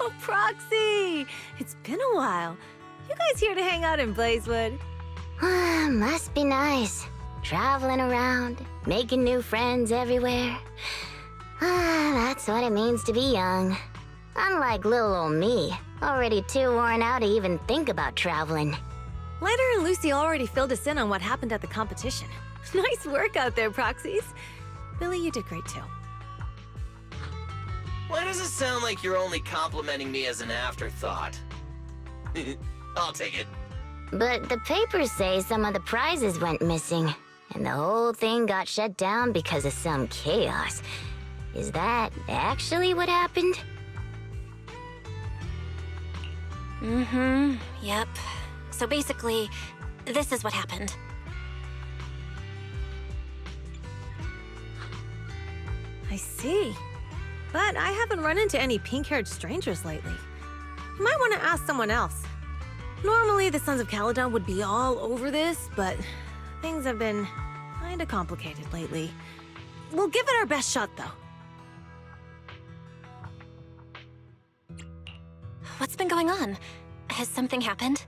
Oh, Proxy! It's been a while. You guys here to hang out in Blazewood? Must be nice. Traveling around, making new friends everywhere. That's what it means to be young. Unlike little old me, already too worn out to even think about traveling. Lighter and Lucy already filled us in on what happened at the competition. Nice work out there, Proxies. Billy, you did great too. Why does it sound like you're only complimenting me as an afterthought? I'll take it. But the papers say some of the prizes went missing, and the whole thing got shut down because of some chaos. Is that actually what happened? Yep. So basically, this is what happened. I see. But I haven't run into any pink-haired strangers lately. You might want to ask someone else. Normally, the Sons of Caledon would be all over this, but things have been kinda complicated lately. We'll give it our best shot, though. What's been going on? Has something happened?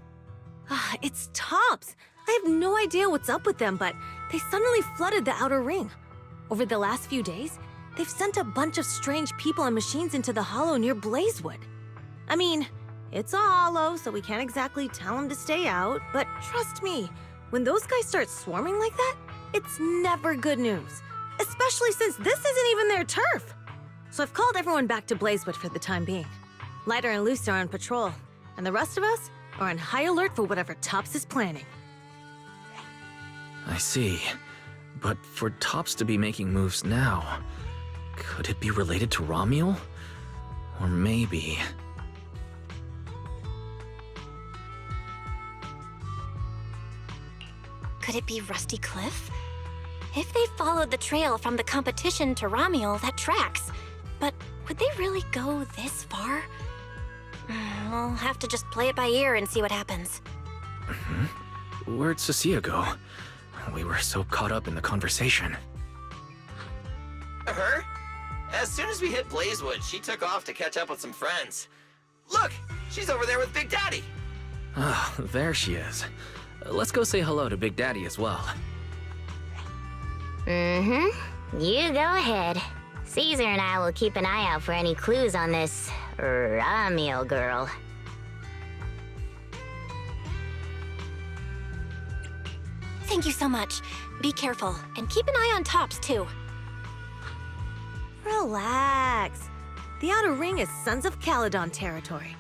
It's Tops. I have no idea what's up with them, but they suddenly flooded the outer ring. Over the last few days, they've sent a bunch of strange people and machines into the hollow near Blazewood. I mean, it's a hollow, so we can't exactly tell them to stay out, but trust me, when those guys start swarming like that, it's never good news. Especially since this isn't even their turf. So I've called everyone back to Blazewood for the time being. Lighter and Lucy are on patrol, and the rest of us are on high alert for whatever Tops is planning. I see. But for Tops to be making moves now, could it be related to Ramiel? Or maybe... Could it be Rusty Cliff? If they followed the trail from the competition to Ramiel, that tracks. But would they really go this far? We'll have to just play it by ear and see what happens. Where'd Cecilia go? We were so caught up in the conversation. Her? As soon as we hit Blazewood, she took off to catch up with some friends. Look! She's over there with Big Daddy! Ah, there she is. Let's go say hello to Big Daddy as well. You go ahead. Caesar and I will keep an eye out for any clues on this Ramiel girl. Thank you so much. Be careful, and keep an eye on Tops, too. Relax. The outer ring is Sons of Caledon territory.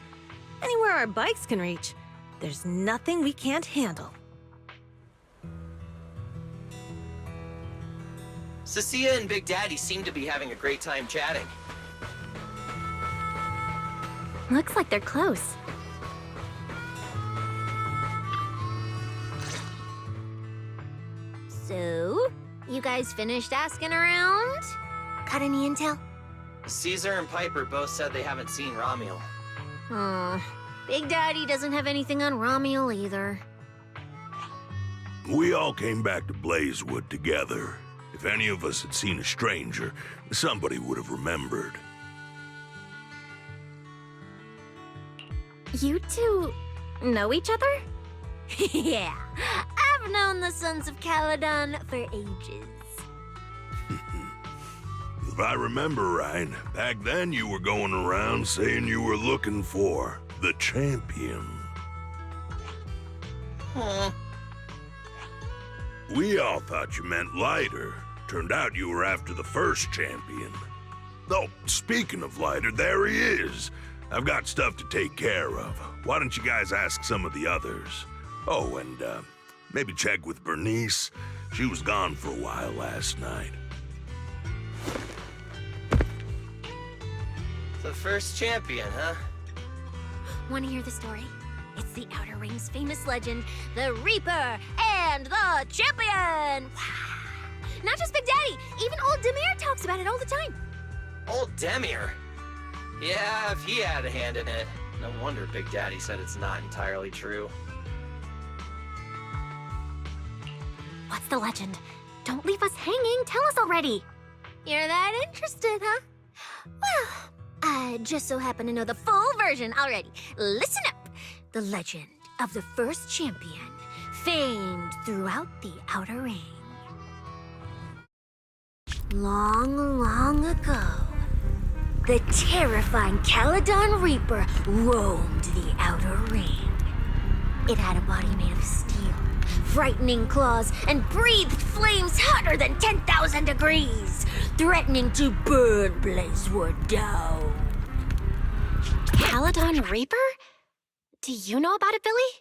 Anywhere our bikes can reach, there's nothing we can't handle. Cecilia and Big Daddy seem to be having a great time chatting. Looks like they're close. So, you guys finished asking around? Got any intel? Caesar and Piper both said they haven't seen Ramiel. Big Daddy doesn't have anything on Ramiel either. We all came back to Blazewood together. If any of us had seen a stranger, somebody would have remembered. You two know each other? Yeah, I've known the Sons of Caledon for ages. If I remember right, back then you were going around saying you were looking for the champion. We all thought you meant Lighter. Turned out you were after the first champion. Oh, speaking of Lighter, there he is. I've got stuff to take care of. Why don't you guys ask some of the others? Oh, and maybe check with Bernice. She was gone for a while last night. The first champion, huh? Want to hear the story? It's the Outer Ring's famous legend, the Reaper and the Champion! Not just Big Daddy, even old Demir talks about it all the time. Old Demir? Yeah, if he had a hand in it. No wonder Big Daddy said it's not entirely true. What's the legend? Don't leave us hanging. Tell us already. You're that interested, huh? Well, I just so happen to know the full version already. Listen up. The legend of the first champion, famed throughout the Outer Ring. Long, long ago, the terrifying Caledon Reaper roamed the Outer Ring. It had a body made of steel, frightening claws, and breathed flames hotter than 10,000 degrees, threatening to burn Blazewood down. Caledon Reaper? Do you know about it, Billy?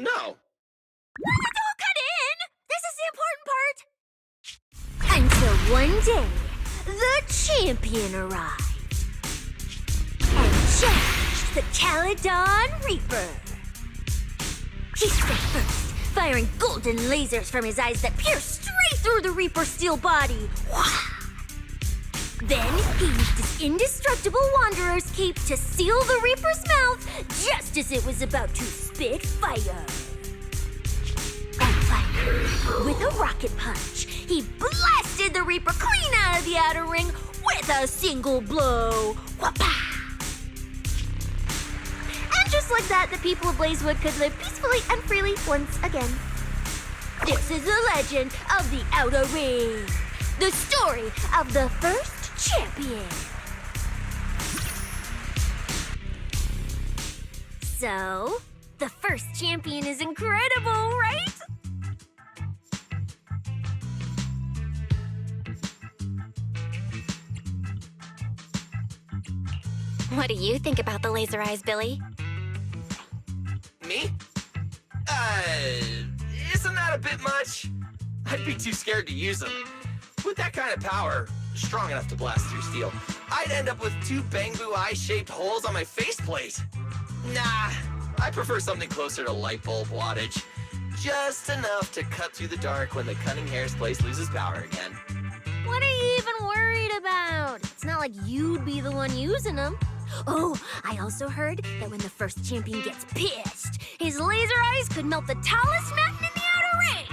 No. Don't cut in! This is the important part! Until one day, the champion arrived and challenged the Caledon Reaper. He struck first, firing golden lasers from his eyes that pierced straight through the Reaper's steel body. Then he used his indestructible Wanderer's cape to seal the Reaper's mouth just as it was about to spit fire. And finally, with a rocket punch, he blasted the Reaper clean out of the Outer Ring with a single blow. Whapa! And just like that, the people of Blazewood could live peacefully and freely once again. This is the legend of the Outer Ring. The story of the first champion. So, the first champion is incredible, right? What do you think about the laser eyes, Billy? Me? Isn't that a bit much? I'd be too scared to use them. With that kind of power, strong enough to blast through steel, I'd end up with 2 bamboo eye-shaped holes on my faceplate. Nah, I prefer something closer to light bulb wattage. Just enough to cut through the dark when the cunning hair's place loses power again. What are you even worried about? It's not like you'd be the one using them. Oh, I also heard that when the first champion gets pissed, his laser eyes could melt the tallest mountain in the Outer Ring.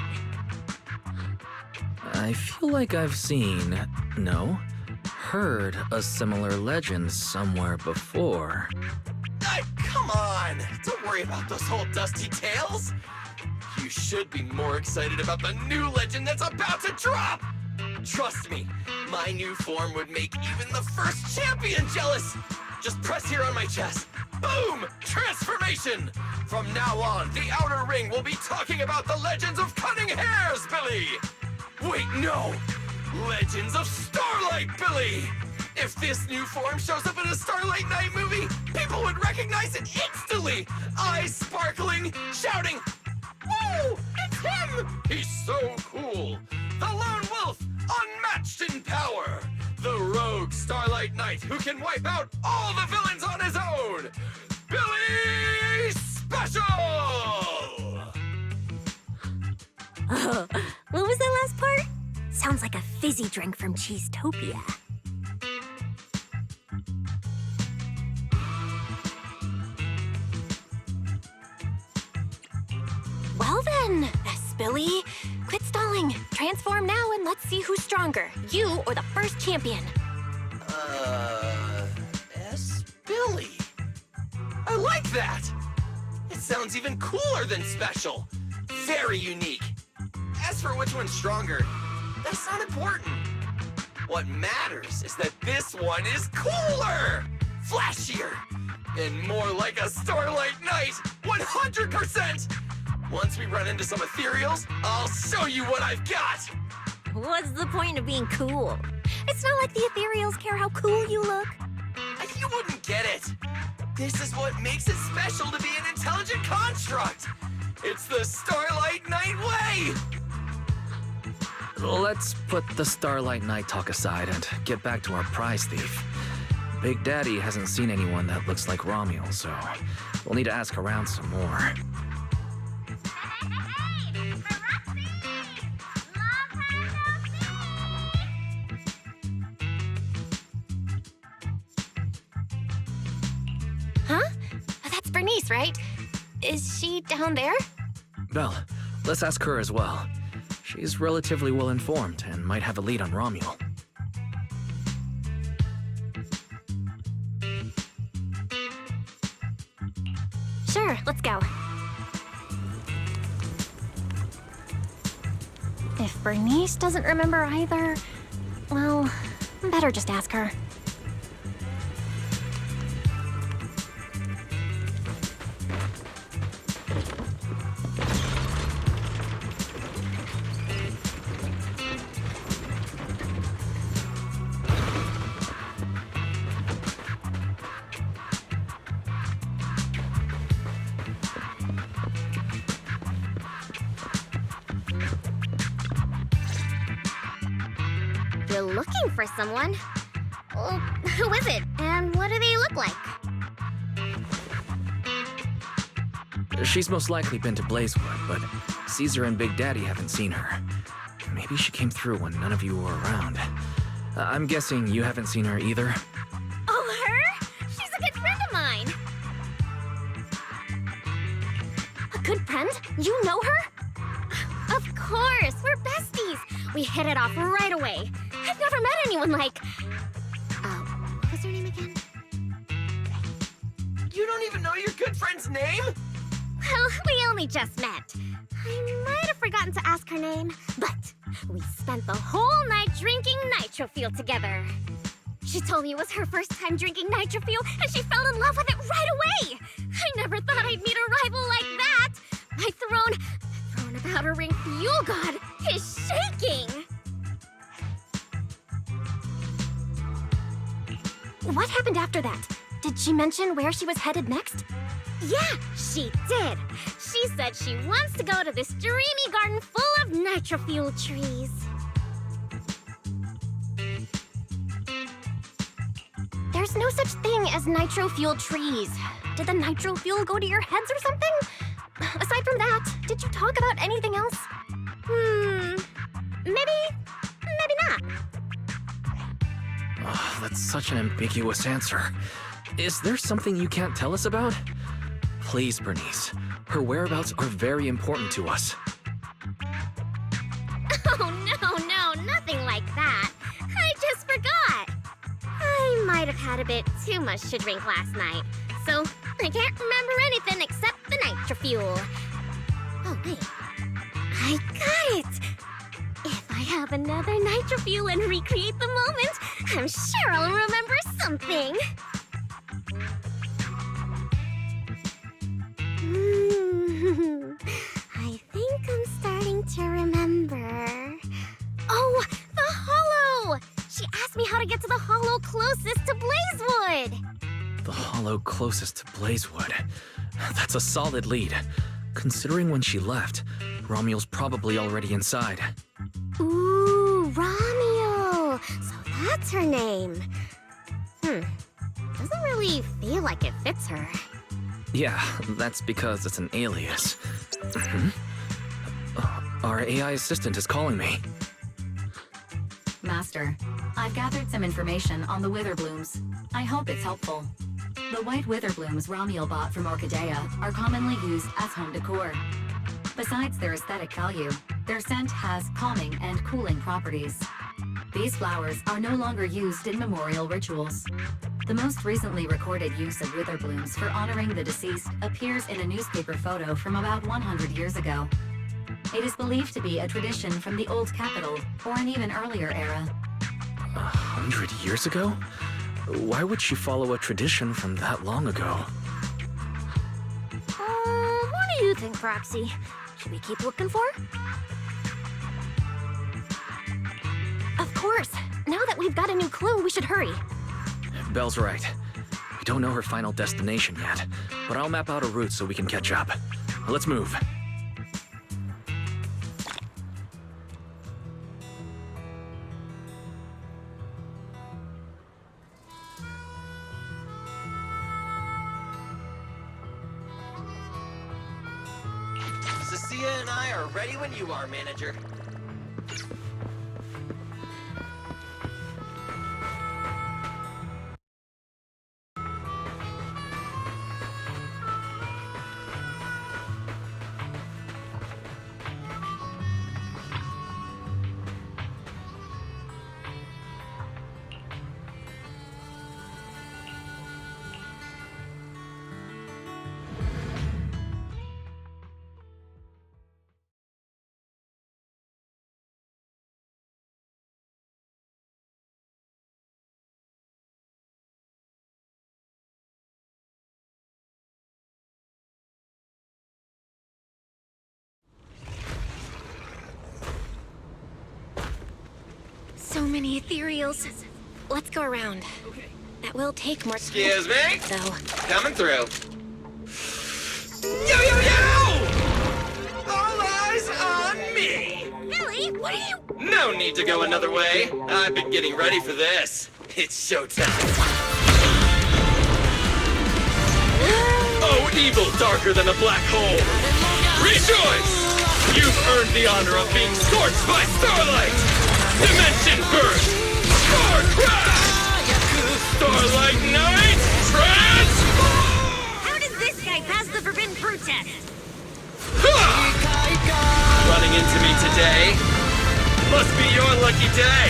I feel like I've seen, no, heard a similar legend somewhere before. Come on! Don't worry about those old dusty tales! You should be more excited about the new legend that's about to drop! Trust me, my new form would make even the first champion jealous! Just press here on my chest. Boom! Transformation! From now on, the Outer Ring will be talking about the legends of cunning hairs, Billy! Wait, no! Legends of Starlight, Billy! If this new form shows up in a Starlight Night movie, people would recognize it instantly! Eyes sparkling, shouting, "Whoa! It's him! He's so cool! The Lone Wolf, unmatched in power! The rogue Starlight Knight who can wipe out all the villains on his own! Billy Special!" Oh, what was that last part? Sounds like a fizzy drink from Cheesetopia. Well then, Billy, quit stalling. Transform now and let's see who's stronger, you or the first champion. Billy. I like that! It sounds even cooler than special. Very unique. As for which one's stronger, that's not important. What matters is that this one is cooler, flashier, and more like a Starlight Knight, 100%! Once we run into some ethereals, I'll show you what I've got! What's the point of being cool? It's not like the ethereals care how cool you look. You wouldn't get it. This is what makes it special to be an intelligent construct. It's the Starlight Knight way! Let's put the Starlight Night talk aside and get back to our prize thief. Big Daddy hasn't seen anyone that looks like Ramiel, so we'll need to ask around some more. Huh? That's Bernice, right? Is she down there? Belle, let's ask her as well. She's relatively well informed and might have a lead on Ramiel. Sure, let's go. If Bernice doesn't remember either, well, better just ask her. You're looking for someone? Well, who is it? And what do they look like? She's most likely been to Blazewood, but Caesar and Big Daddy haven't seen her. Maybe she came through when none of you were around. I'm guessing you haven't seen her either? Oh, her? She's a good friend of mine. A good friend? You know her? Of course, we're besties. We hit it off right away. I've never met anyone like... what was her name again? You don't even know your good friend's name? Well, we only just met. I might have forgotten to ask her name, but we spent the whole night drinking nitro fuel together. She told me it was her first time drinking nitro fuel, and she fell in love with it right away. I never thought I'd meet a rival like that. My throne of outer ring fuel god is shaking. What happened after that? Did she mention where she was headed next? Yeah, she did. She said she wants to go to this dreamy garden full of nitro fuel trees. There's no such thing as nitro-fueled trees. Did the nitro fuel go to your heads or something? Aside from that, did you talk about anything else? Maybe not. Oh, that's such an ambiguous answer. Is there something you can't tell us about? Please, Bernice. Her whereabouts are very important to us. Oh, no, nothing like that. I just forgot. I might have had a bit too much to drink last night, so I can't remember anything except the nitro fuel. Oh, wait. I got it! If I have another nitro fuel and recreate the moment, I'm sure I'll remember something. I think I'm starting to remember. Oh, the hollow! She asked me how to get to the hollow closest to Blazewood. The hollow closest to Blazewood. That's a solid lead. Considering when she left, Ramiel's probably already inside. Ooh, Ramiel! So that's her name. Doesn't really feel like it fits her. Yeah, that's because it's an alias. Our AI assistant is calling me. Master, I've gathered some information on the Witherblooms. I hope it's helpful. The white Witherblooms Ramiel bought from Orchidea are commonly used as home decor. Besides their aesthetic value, their scent has calming and cooling properties. These flowers are no longer used in memorial rituals. The most recently recorded use of Witherblooms for honoring the deceased appears in a newspaper photo from about 100 years ago. It is believed to be a tradition from the Old Capital, or an even earlier era. 100 years ago? Why would she follow a tradition from that long ago? What do you think, Proxy? Should we keep looking for her? Of course. Now that we've got a new clue, we should hurry. Belle's right. We don't know her final destination yet, but I'll map out a route so we can catch up. Let's move. Cecilia and I are ready when you are, manager. So many ethereals. Let's go around. That will take more time. Excuse me? Though. Coming through. Yo, yo, yo! All eyes on me! Billy, what are you... No need to go another way. I've been getting ready for this. It's showtime. Oh, evil darker than a black hole. Rejoice! You've earned the honor of being scorched by starlight! Dimension burst! Star crash! Starlight Night! Transform! How does this guy pass the forbidden fruit test? Running into me today? Must be your lucky day!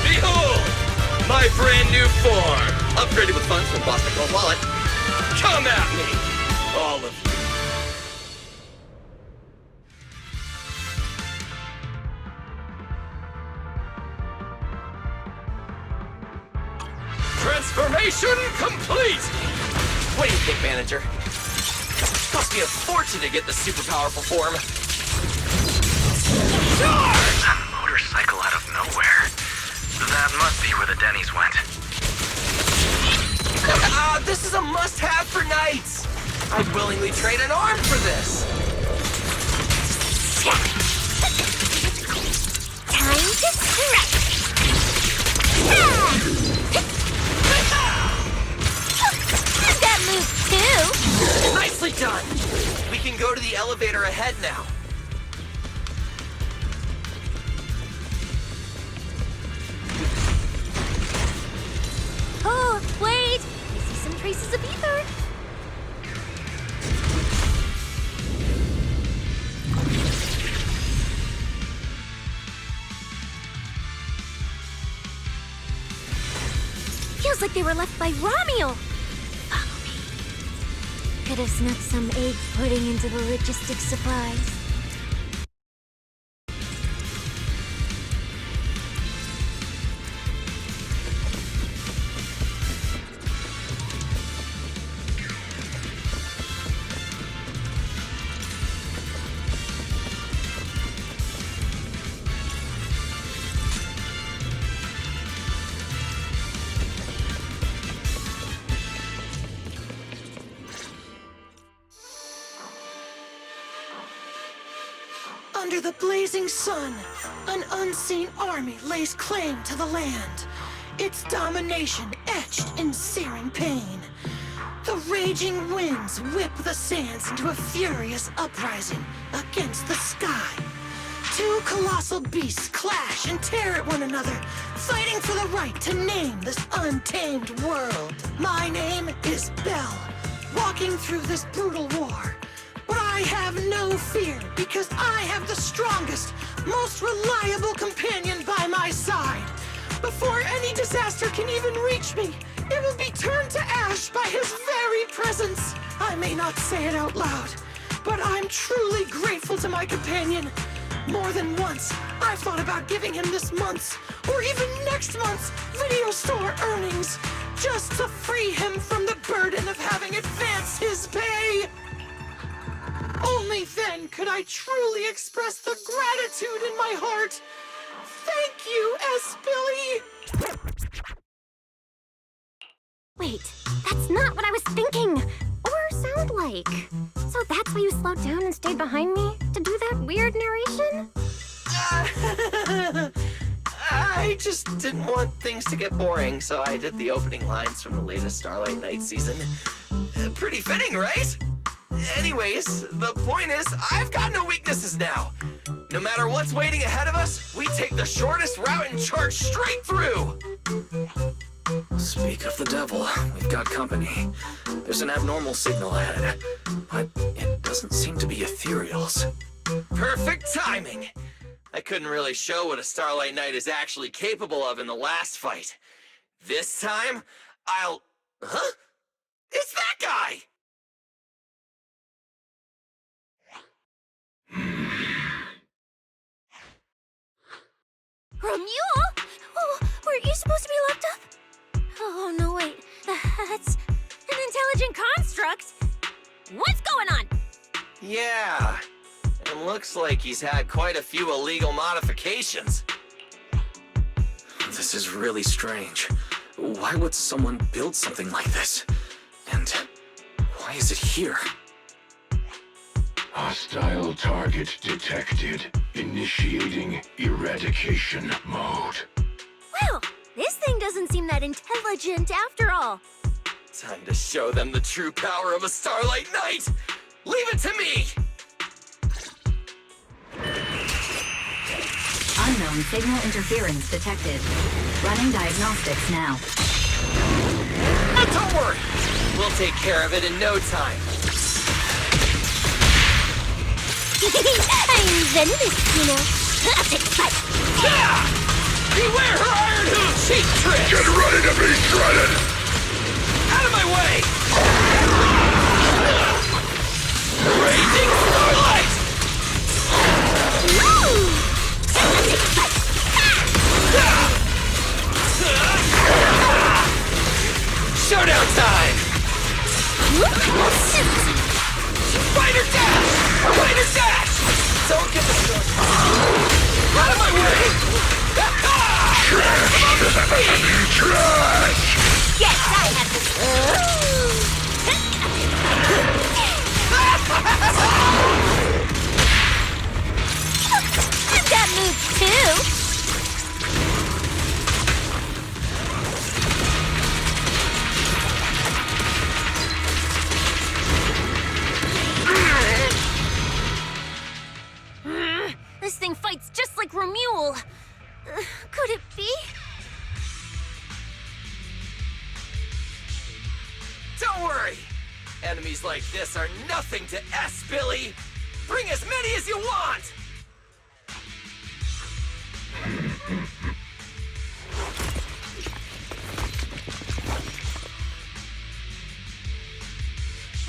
Behold! My brand new form! Upgraded with funds from Boss McCall's wallet. Come at me! All of you. Transformation complete! What do you think, manager? Cost me a fortune to get this super powerful form. Charge! A motorcycle out of nowhere. That must be where the Denny's went. This is a must-have for nights. I'd willingly trade an arm for this. Time to stretch! Did that move too? Nicely done. We can go to the elevator ahead now. Oh, wait! I see some traces of ether. Feels like they were left by Ramiel. Follow me. Could have snuck some egg pudding into the logistics supplies. Under the blazing sun, an unseen army lays claim to the land. Its domination etched in searing pain. The raging winds whip the sands into a furious uprising against the sky. Two colossal beasts clash and tear at one another, fighting for the right to name this untamed world. My name is Belle, walking through this brutal war. But I have no fear, because I have the strongest, most reliable companion by my side. Before any disaster can even reach me, it will be turned to ash by his very presence. I may not say it out loud, but I'm truly grateful to my companion. More than once, I've thought about giving him this month's, or even next month's, video store earnings, just to free him from the burden of having advanced his pay. Only then could I truly express the gratitude in my heart. Thank you, S. Billy! Wait, that's not what I was thinking. Or sound like. So that's why you slowed down and stayed behind me? To do that weird narration? I just didn't want things to get boring, so I did the opening lines from the latest Starlight Night season. Pretty fitting, right? Anyways, the point is, I've got no weaknesses now. No matter what's waiting ahead of us, we take the shortest route and charge straight through. Speak of the devil, we've got company. There's an abnormal signal ahead, but it doesn't seem to be ethereals. Perfect timing. I couldn't really show what a Starlight Knight is actually capable of in the last fight. This time, Huh? It's that guy! Ramiel? Oh, weren't you supposed to be locked up? Oh, no, wait. That's an intelligent construct. What's going on? Yeah, and looks like he's had quite a few illegal modifications. This is really strange. Why would someone build something like this? And why is it here? Hostile target detected. Initiating eradication mode. Well, this thing doesn't seem that intelligent after all. Time to show them the true power of a Starlight Knight! Leave it to me! Unknown signal interference detected. Running diagnostics now. Don't worry! We'll take care of it in no time. I'm Zenless, you know. Epic fight! Yeah! Beware her iron hoof cheap tricks! Get ready to be shredded! Out of my way! Raging Starlight! Epic fight! Showdown time! Spider dash! Spider dash! Don't get the start. Out of my way! Trash! Yes, I have this. I've got moves too. This thing fights just like Ramiel. Could it be? Don't worry! Enemies like this are nothing to S, Billy! Bring as many as you want!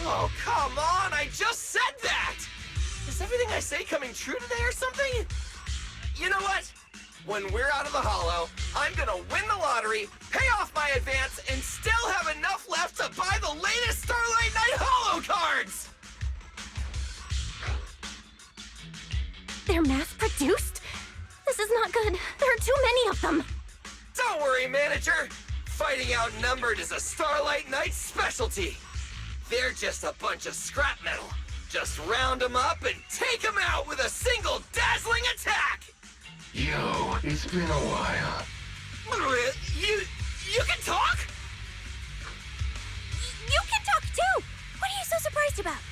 Oh, come on! I just said that! Is everything I say coming true today or something? You know what? When we're out of the Hollow, I'm gonna win the lottery, pay off my advance, and still have enough left to buy the latest Starlight Knight Hollow cards! They're mass-produced? This is not good. There are too many of them. Don't worry, manager! Fighting outnumbered is a Starlight Knight specialty. They're just a bunch of scrap metal. Just round them up and take them out with a single dazzling attack! Yo, it's been a while. You can talk? You can talk too. What are you so surprised about?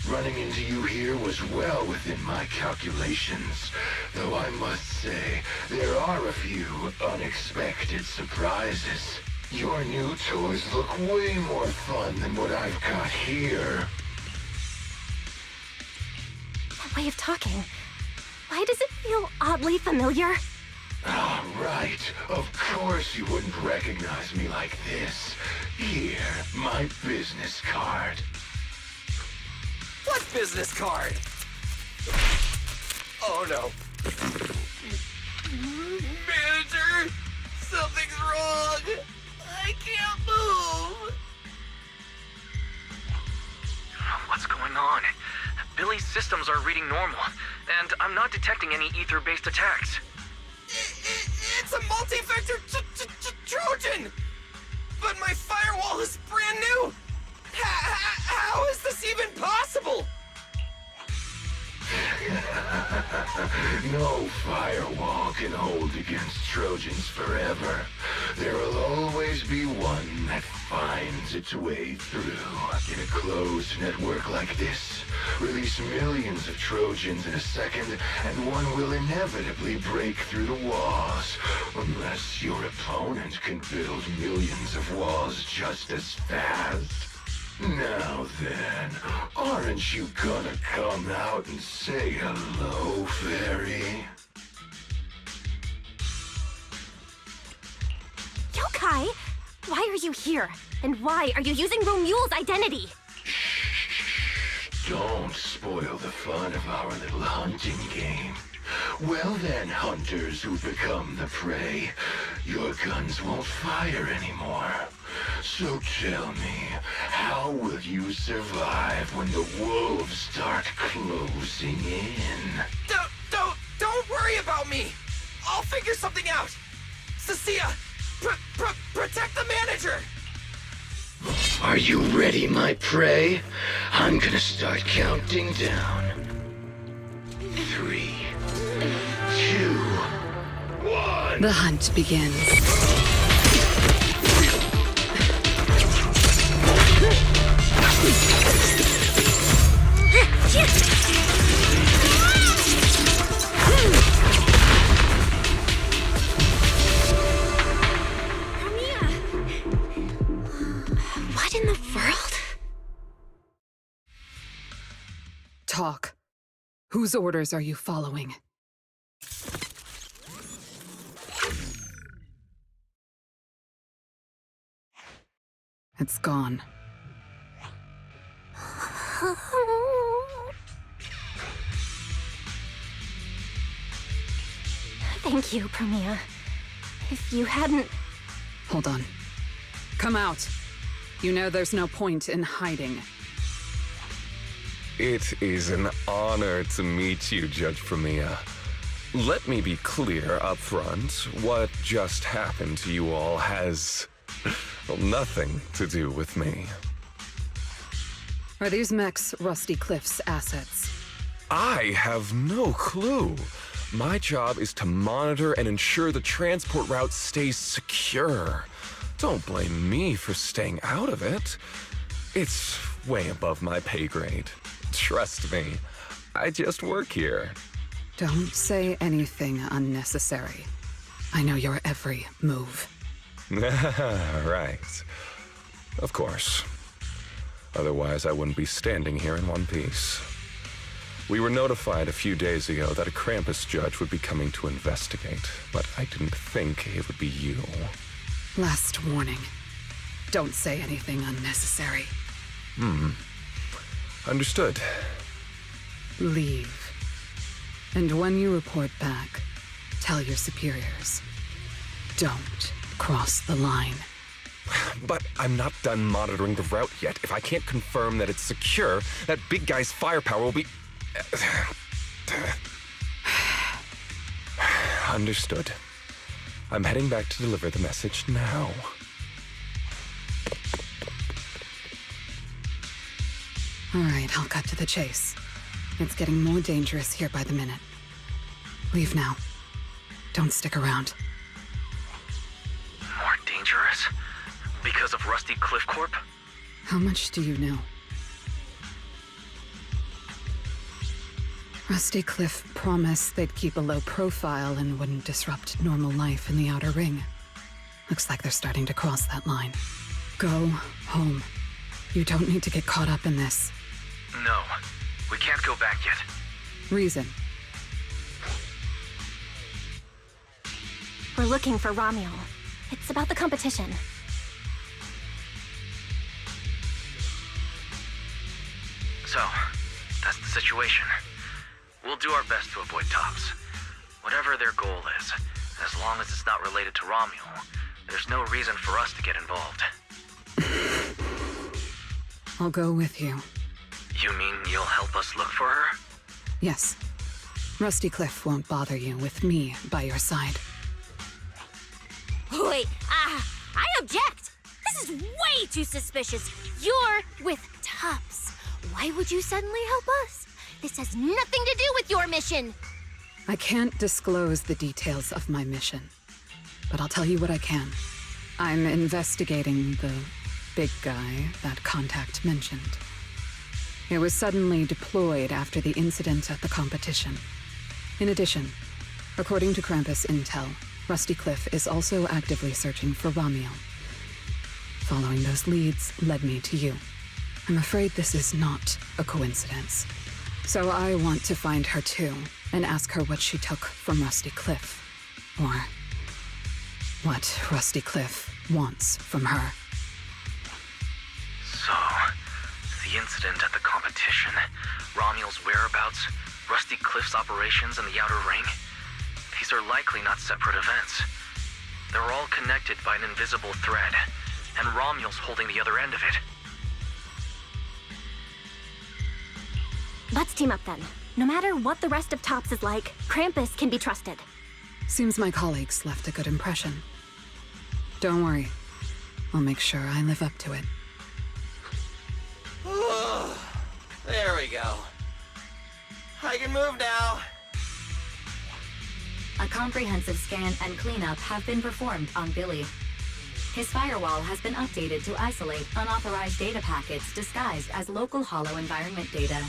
Running into you here was well within my calculations. Though I must say, there are a few unexpected surprises. Your new toys look way more fun than what I've got here. That way of talking. Why does it feel oddly familiar? Ah, right. Of course you wouldn't recognize me like this. Here, my business card. What business card? Oh no. Manager! Something's wrong! I can't move! What's going on? Billy's systems are reading normal, and I'm not detecting any ether-based attacks. It's a multi-vector Trojan! But my firewall is brand new! How is this even possible? No firewall can hold against Trojans forever. There'll always be one that finds its way through. In a closed network like this, release millions of Trojans in a second, and one will inevitably break through the walls. Unless your opponent can build millions of walls just as fast. Now then, aren't you gonna come out and say hello, fairy? Yokai! Why are you here? And why are you using Ramiel's identity? Don't spoil the fun of our little hunting game. Well then, hunters who become the prey, your guns won't fire anymore. So tell me, how will you survive when the wolves start closing in? Don't worry about me! I'll figure something out! Cecilia! Protect the manager! Are you ready, my prey? I'm gonna start counting down. 3, 2, 1. The hunt begins. What in the world? Talk. Whose orders are you following? It's gone. Thank you, Ramiel. If you hadn't... Hold on. Come out. You know there's no point in hiding. It is an honor to meet you, Judge Ramiel. Let me be clear up front. What just happened to you all has, well, nothing to do with me. Are these mechs Rusty Cliff's assets? I have no clue. My job is to monitor and ensure the transport route stays secure. Don't blame me for staying out of it. It's way above my pay grade. Trust me, I just work here. Don't say anything unnecessary. I know your every move. Right. Of course. Otherwise, I wouldn't be standing here in one piece. We were notified a few days ago that a Krampus judge would be coming to investigate, but I didn't think it would be you. Last warning. Don't say anything unnecessary. Understood. Leave. And when you report back, tell your superiors. Don't cross the line. But I'm not done monitoring the route yet. If I can't confirm that it's secure, that big guy's firepower will be... Understood. I'm heading back to deliver the message now. All right, I'll cut to the chase. It's getting more dangerous here by the minute. Leave now. Don't stick around. More dangerous? Because of Rusty Cliff Corp? How much do you know? Rusty Cliff promised they'd keep a low profile and wouldn't disrupt normal life in the Outer Ring. Looks like they're starting to cross that line. Go home. You don't need to get caught up in this. No, we can't go back yet. Reason. We're looking for Ramiel. It's about the competition. So, that's the situation. We'll do our best to avoid Tops. Whatever their goal is, as long as it's not related to Ramiel, there's no reason for us to get involved. I'll go with you. You mean you'll help us look for her? Yes. Rusty Cliff won't bother you with me by your side. Wait, I object! This is way too suspicious. You're with Tops. Why would you suddenly help us? This has nothing to do with your mission. I can't disclose the details of my mission, but I'll tell you what I can. I'm investigating the big guy that Contact mentioned. It was suddenly deployed after the incident at the competition. In addition, according to Krampus intel, Rusty Cliff is also actively searching for Ramiel. Following those leads led me to you. I'm afraid this is not a coincidence. So I want to find her too, and ask her what she took from Rusty Cliff. Or what Rusty Cliff wants from her. So, the incident at the competition, Ramiel's whereabouts, Rusty Cliff's operations in the Outer Ring, these are likely not separate events. They're all connected by an invisible thread, and Ramiel's holding the other end of it. Let's team up then. No matter what the rest of Tops is like, Krampus can be trusted. Seems my colleagues left a good impression. Don't worry. I'll make sure I live up to it. There we go. I can move now. A comprehensive scan and cleanup have been performed on Billy. His firewall has been updated to isolate unauthorized data packets disguised as local hollow environment data,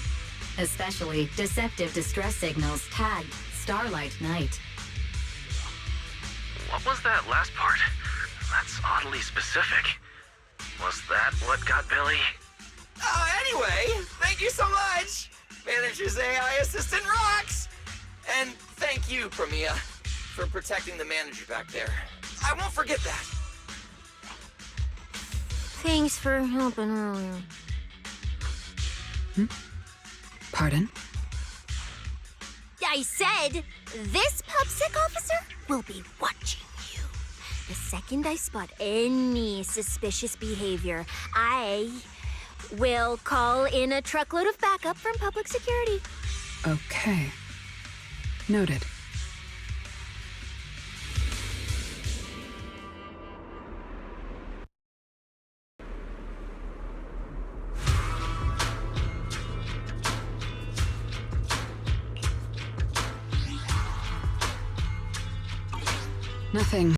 especially deceptive distress signals tagged Starlight Night. What was that last part? That's oddly specific. Was that what got Billy? Anyway, thank you so much! Manager's AI assistant rocks! And thank you, Ramiel, for protecting the manager back there. I won't forget that. Thanks for helping earlier. Pardon? I said, this PubSec officer will be watching you. The second I spot any suspicious behavior, I will call in a truckload of backup from public security. Okay. Noted. Nothing